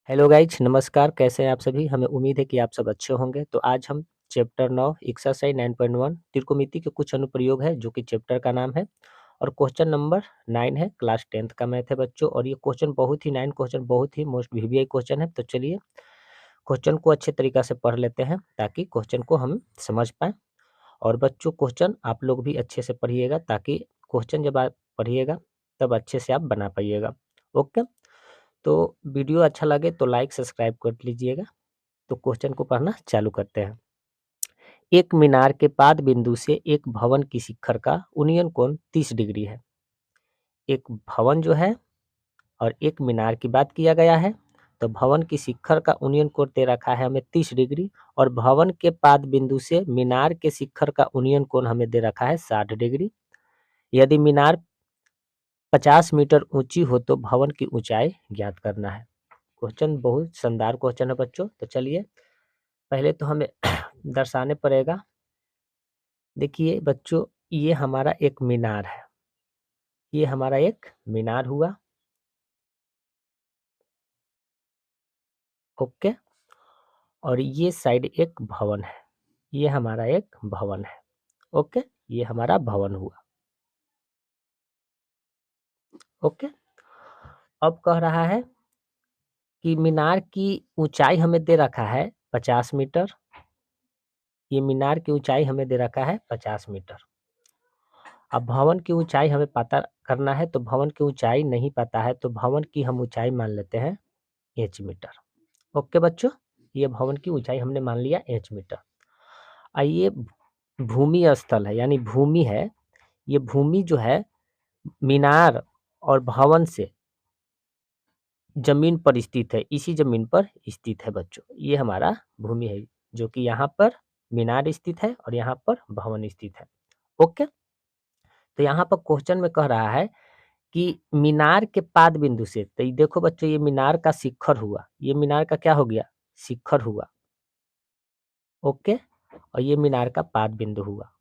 Hello guys नमस्कार, कैसे हैं आप सभी? हमें उम्मीद है कि आप सब अच्छे होंगे। तो आज हम चैप्टर 9 एक्सरसाइज 9.1 त्रिकोणमिति के कुछ अनुप्रयोग है जो कि चैप्टर का नाम है और क्वेश्चन नंबर 9 है। क्लास 10th का मैथ है बच्चों और ये क्वेश्चन बहुत ही 9 क्वेश्चन बहुत ही मोस्ट वीवीआई क्वेश्चन है। तो चलिए क्वेश्चन को अच्छे तरीका से पढ़ लेते हैं ताकि क्वेश्चन को हम समझ पाएँ। और बच्चों क्वेश्चन आप लोग भी अच्छे से पढ़िएगा ताकि क्वेश्चन जब आप पढ़िएगा तब अच्छे से आप बना पाइएगा। ओके, तो वीडियो अच्छा लगे तो लाइक सब्सक्राइब कर लीजिएगा। तो क्वेश्चन को पढ़ना चालू करते हैं। एक मीनार के पाद बिंदु से एक भवन की शिखर का उन्नयन कोण 30 डिग्री है। एक भवन जो है और एक मीनार की बात किया गया है, तो भवन की शिखर का उन्नयन कोण दे रखा है हमें 30 डिग्री और भवन के पाद बिंदु से मीनार के शिखर का उन्नयन कोण हमें दे रखा है 60 डिग्री। यदि मीनार 50 मीटर ऊंची हो तो भवन की ऊंचाई ज्ञात करना है। क्वेश्चन बहुत शानदार क्वेश्चन है बच्चों। तो चलिए पहले तो हमें दर्शाने पड़ेगा। देखिए बच्चों, ये हमारा एक मीनार है, ये हमारा एक मीनार हुआ। ओके, और ये साइड एक भवन है, ये हमारा एक भवन है। ओके, ये हमारा भवन हुआ। ओके, अब कह रहा है कि मीनार की ऊंचाई हमें दे रखा है 50 मीटर। ये मीनार की ऊंचाई हमें दे रखा है 50 मीटर। अब भवन की ऊंचाई हमें पता करना है, तो भवन की ऊंचाई नहीं पता है तो भवन की हम ऊंचाई मान लेते हैं h मीटर। ओके बच्चों, ये भवन की ऊंचाई हमने मान लिया h मीटर। आइए, भूमि स्थल है यानी भूमि है, ये भूमि जो है मीनार और भवन से जमीन पर स्थित है, इसी जमीन पर स्थित है बच्चों। ये हमारा भूमि है जो कि यहाँ पर मीनार स्थित है और यहाँ पर भवन स्थित है। ओके, तो यहाँ पर क्वेश्चन में कह रहा है कि मीनार के पाद बिंदु से, तो ये देखो बच्चों, ये मीनार का शिखर हुआ, ये मीनार का क्या हो गया? शिखर हुआ। ओके, और ये मीनार का पाद बिंदु हुआ,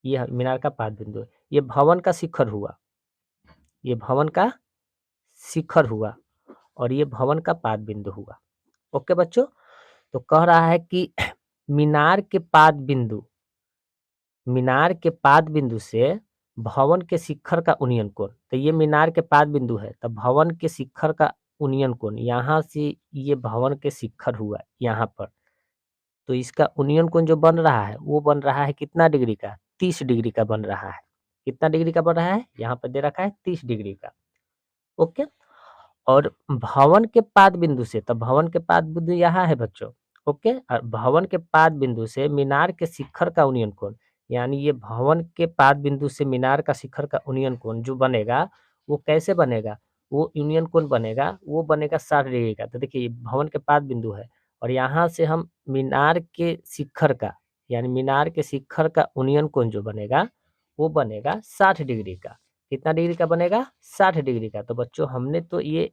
ये मीनार का पाद बिंदु है। ये भवन का शिखर हुआ, ये भवन का शिखर हुआ और ये भवन का पाद बिंदु हुआ। ओके बच्चों, तो कह रहा है कि मीनार के पाद बिंदु, मीनार के पाद बिंदु से भवन के शिखर का उन्नयन कोण, तो ये मीनार के पाद बिंदु है, तो भवन के शिखर का उन्नयन कोण यहाँ से ये भवन के शिखर हुआ यहाँ पर, तो इसका उन्नयन कोण जो बन रहा है वो बन रहा है कितना डिग्री का? 30 डिग्री का बन रहा है। कितना डिग्री का बन रहा है? यहाँ पर दे रखा है 30 डिग्री का। ओके, और भवन के पाद बिंदु से, तो भवन के पाद बिंदु यहाँ है बच्चों। ओके, और भवन के पाद बिंदु से मीनार के शिखर का उन्नयन कोण, यानी ये भवन के पाद बिंदु से मीनार का शिखर का उन्नयन कोण जो बनेगा वो कैसे बनेगा? वो यूनियन कोण बनेगा, वो बनेगा 60 डिग्री का। तो देखिए ये भवन के पाद बिंदु है और यहाँ से हम मीनार के शिखर का, यानी मीनार के शिखर का उन्नयन कोण जो बनेगा वो बनेगा 60 डिग्री का। कितना डिग्री का बनेगा? 60 डिग्री का। तो बच्चों हमने तो ये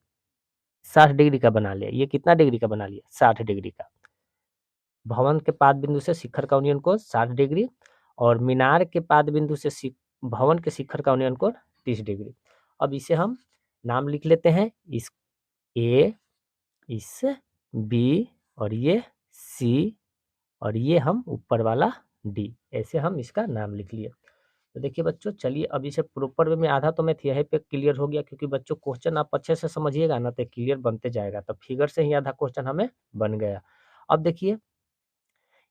60 डिग्री का बना लिया। ये कितना डिग्री का बना लिया? 60 डिग्री का। भवन के पाद बिंदु से शिखर का उन्नयन कोण 60 डिग्री और मीनार के पाद बिंदु से भवन के शिखर का उन्नयन कोण 30 डिग्री। अब इसे हम नाम लिख लेते हैं, इस ए, इस बी और ये सी और ये हम ऊपर वाला डी, ऐसे हम इसका नाम लिख लिए। तो देखिए बच्चों, चलिए अब इसे प्रॉपर वे में आधा तो मैथ यहीं पे क्लियर हो गया, क्योंकि बच्चों क्वेश्चन आप अच्छे से समझिएगा ना तो क्लियर बनते जाएगा। तो फिगर से ही आधा क्वेश्चन हमें बन गया। अब देखिए,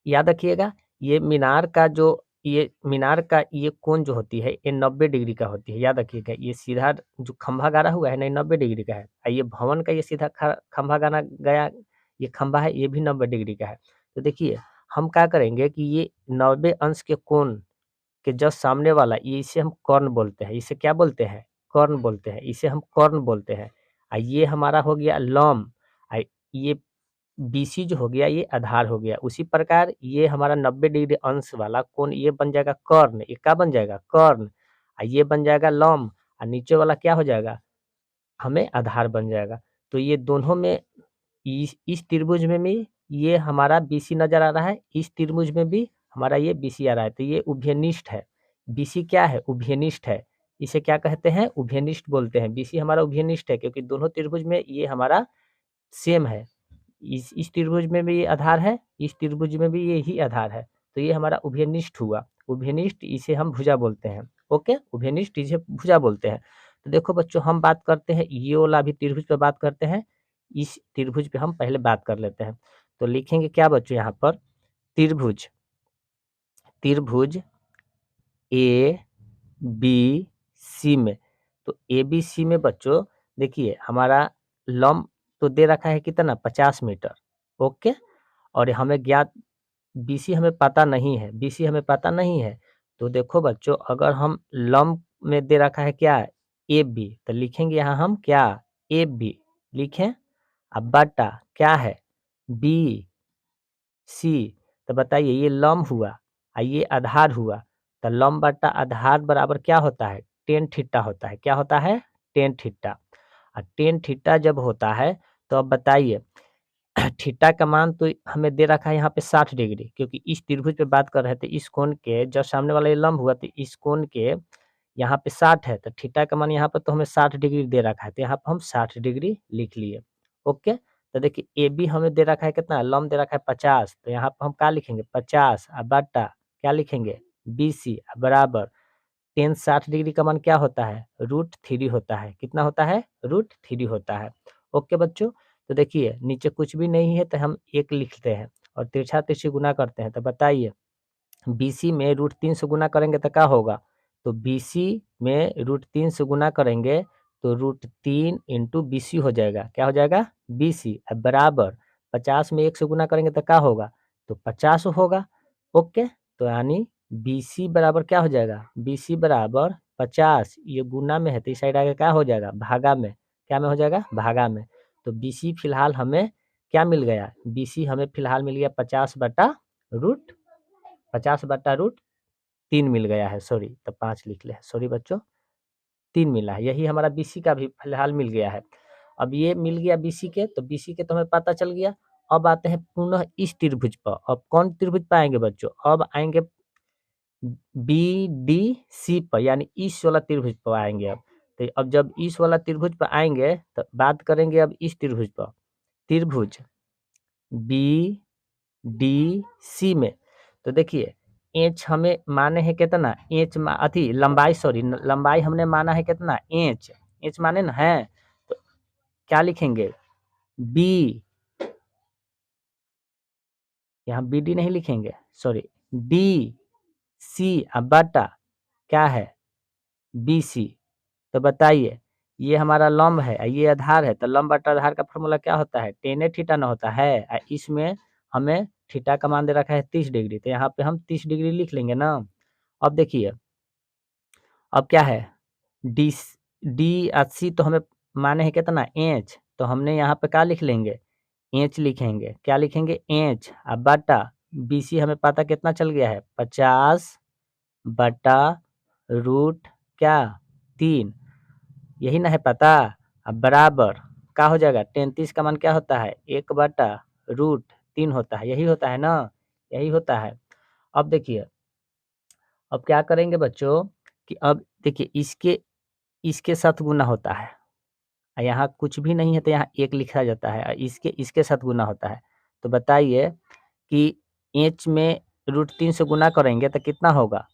याद रखिएगा, ये मीनार का जो, ये मीनार का ये कोण जो होती है ये 90 डिग्री का होती है। याद रखिएगा, ये सीधा जो खंभा गाड़ा हुआ है ना 90 डिग्री का है। ये भवन का ये सीधा खंभा गाना गया, ये खंभा है ये भी 90 डिग्री का है। तो देखिए हम क्या करेंगे कि ये 90 अंश के कोण कि जस्ट सामने वाला, ये इसे हम कर्ण बोलते हैं। इसे क्या बोलते हैं? कर्ण बोलते हैं, इसे हम कर्ण बोलते हैं। ये हमारा हो गया लंब, ये बीसी जो हो गया ये आधार हो गया। उसी प्रकार ये हमारा 90 डिग्री अंश वाला कोण ये बन जाएगा कर्ण, ये क्या बन जाएगा? कर्ण। ये बन जाएगा लंब और नीचे वाला क्या हो जाएगा? हमें आधार बन जाएगा। तो ये दोनों में, इस त्रिभुज में भी ये हमारा बीसी नजर आ रहा है, इस त्रिभुज में भी हमारा ये बीसी आ रहा है, तो ये उभयनिष्ठ है। बीसी क्या है? उभयनिष्ठ है। इसे क्या कहते हैं? उभयनिष्ठ बोलते हैं। बीसी हमारा उभयनिष्ठ है क्योंकि दोनों त्रिभुज में ये हमारा सेम है। इस त्रिभुज में भी ये आधार है, इस त्रिभुज में भी ये ही आधार है, तो ये हमारा उभयनिष्ठ हुआ। उभयनिष्ठ इसे हम भुजा बोलते हैं। ओके, उभयनिष्ठ इसे भुजा बोलते हैं। तो देखो बच्चों, हम बात करते हैं ये वाला भी त्रिभुज पे बात करते हैं, इस त्रिभुज पे हम पहले बात कर लेते हैं। तो लिखेंगे क्या बच्चों यहाँ पर, त्रिभुज, त्रिभुज ए बी सी में। तो ए बी सी में बच्चों देखिए हमारा लंब तो दे रखा है कितना, 50 मीटर। ओके, और हमें ज्ञात बीसी हमें पता नहीं है, बीसी हमें पता नहीं है। तो देखो बच्चों, अगर हम लंब में दे रखा है क्या, ए बी, तो लिखेंगे यहाँ हम क्या, ए बी लिखें। अब बटा क्या है, बी सी। तो बताइए ये लंब हुआ और ये आधार हुआ, तो लंब बटा आधार बराबर क्या होता है, टेन थीटा होता है। क्या होता है, टेन थीटा। और टेन थीटा जब होता है तो अब बताइए थीटा का मान तो हमें दे रखा है यहाँ पे 60 डिग्री, क्योंकि इस त्रिभुज पे बात कर रहे थे। इस कोण के जब सामने वाला ये लंब हुआ तो इस कोण के यहाँ पे 60 है, तो थीटा का मान यहाँ पर तो हमें 60 डिग्री दे रखा है, तो यहाँ पे हम 60 डिग्री लिख लिए। ओके, तो देखिए ए बी हमें दे रखा है कितना, लंब दे रखा है 50, तो यहाँ पर हम क्या लिखेंगे 50 और बटा क्या लिखेंगे बी सी बराबर टेन 60 डिग्री का मान क्या होता है, √3 होता है। कितना होता है, √3 होता है। ओके बच्चों, तो देखिए नीचे कुछ भी नहीं है तो हम 1 लिखते हैं और तिरछा तिरछी गुना करते हैं। तो बताइए बीसी में √3 से गुना करेंगे तो क्या होगा, तो बीसी में √3 से गुना करेंगे तो √3 इंटू बीसी हो जाएगा। क्या हो जाएगा, बीसी बराबर 50 में 1 से गुना करेंगे तो क्या होगा, तो 50 होगा। ओके, तो यानी बीसी बराबर क्या हो जाएगा, बीसी बराबर 50, ये गुना में है तो इस साइड आगे क्या हो जाएगा, भागा में। क्या में हो जाएगा, भागा में। तो बीसी फिलहाल हमें क्या मिल गया, बीसी हमें फिलहाल मिल गया 50 बटा रूट 50 बटा √3 मिल गया है। सॉरी, तो 5 लिख ले, सॉरी बच्चों, 3 मिला है। यही हमारा बीसी का भी फिलहाल मिल गया है। अब ये मिल गया बीसी के, तो बीसी के तो हमें पता चल गया। अब आते हैं पुनः इस त्रिभुज पर। अब कौन त्रिभुज पर आएंगे बच्चों, अब आएंगे बी डी सी पर, यानी इस वाला त्रिभुज पर आएंगे अब। तो अब जब इस वाला त्रिभुज पर आएंगे तो बात करेंगे अब इस त्रिभुज पर, त्रिभुज बी डी सी में। तो देखिए एच हमें माने है कितना, एच अथी लंबाई, सॉरी लंबाई हमने माना है कितना, एच, एच माने ना है। तो क्या लिखेंगे, बी, यहाँ बी डी नहीं लिखेंगे, सॉरी डी सी बटा क्या है, बी सी। तो बताइए ये हमारा लंब है और ये आधार है, तो लंब बटा आधार का फॉर्मूला क्या होता है, टेन थीटा ना होता है। इसमें हमें थीटा का मान दे रखा है 30 डिग्री, तो यहाँ पे हम 30 डिग्री लिख लेंगे ना। अब देखिए अब क्या है, डी डी और सी तो हमें माने है कितना, एच, तो हमने यहाँ पे क्या लिख लेंगे, एच लिखेंगे। क्या लिखेंगे, एच बटा बी सी हमें पता कितना चल गया है, 50 बटा रूट क्या 3, यही ना है पता। अब बराबर क्या हो जाएगा, 33 का मान क्या होता है, 1 बटा √3 होता है। यही होता है ना, यही होता है। अब देखिए अब क्या करेंगे बच्चों, कि अब देखिए इसके इसके साथ गुना होता है, यहाँ कुछ भी नहीं है तो यहाँ 1 लिखा जाता है, इसके इसके साथ गुना होता है। तो बताइए कि एच में √3 से गुना करेंगे तो कितना होगा,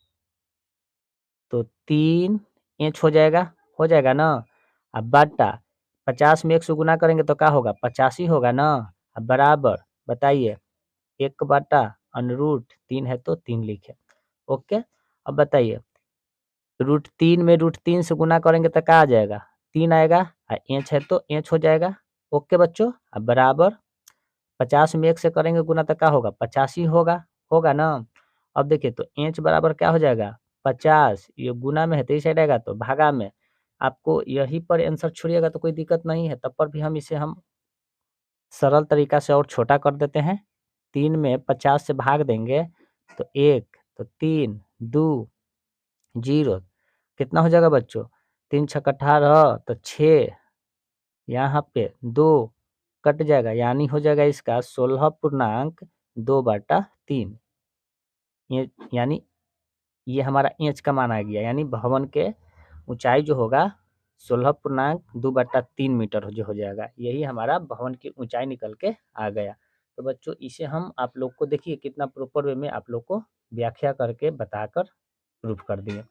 तो 3 एच हो जाएगा ना। अब बटा 50 में 1 से गुना करेंगे तो क्या होगा, 85 होगा ना। अब बराबर बताइए 1 बटा √3 है तो 3 लिखे। ओके, अब बताइए √3 में √3 से गुना करेंगे तो क्या आ जाएगा, 3 आएगा और एच है तो एच हो जाएगा। ओके बच्चों, अब बराबर 50 में 1 से करेंगे गुना तो क्या होगा, 85 होगा, होगा ना। अब देखिए तो एच बराबर क्या हो जाएगा, 50, ये गुना में है तो इस साइड आएगा तो भागा में। आपको यहीं पर आंसर छोड़िएगा तो कोई दिक्कत नहीं है, तब पर भी हम इसे हम सरल तरीका से और छोटा कर देते हैं। 3 में 50 से भाग देंगे तो 1, तो 3, 2, 0, कितना हो जाएगा बच्चों, 3 छक्का 18 तो 6, यहाँ पे 2 कट जाएगा, यानी हो जाएगा इसका 16.2/3। ये यानी ये हमारा इंच का मान आ गया, यानी भवन के ऊंचाई जो होगा 16.2/3 मीटर जो हो जाएगा। यही हमारा भवन की ऊँचाई निकल के आ गया। तो बच्चों इसे हम आप लोग को देखिए कितना प्रॉपर वे में आप लोग को व्याख्या करके बताकर प्रूफ कर दिए।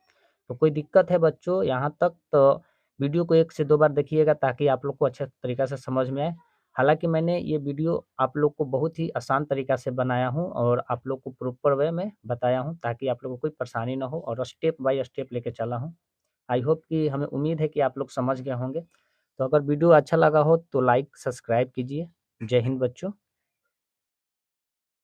तो कोई दिक्कत है बच्चों यहाँ तक तो वीडियो को 1 से 2 बार देखिएगा ताकि आप लोग को अच्छे तरीक़ा से समझ में आए। हालाँकि मैंने ये वीडियो आप लोग को बहुत ही आसान तरीक़ा से बनाया हूँ और आप लोग को प्रॉपर वे में बताया हूँ ताकि आप लोगों को कोई परेशानी ना हो और स्टेप बाय स्टेप लेके चला हूँ। आई होप कि हमें उम्मीद है कि आप लोग समझ गए होंगे। तो अगर वीडियो अच्छा लगा हो तो लाइक, सब्सक्राइब कीजिए। जय हिंद बच्चों।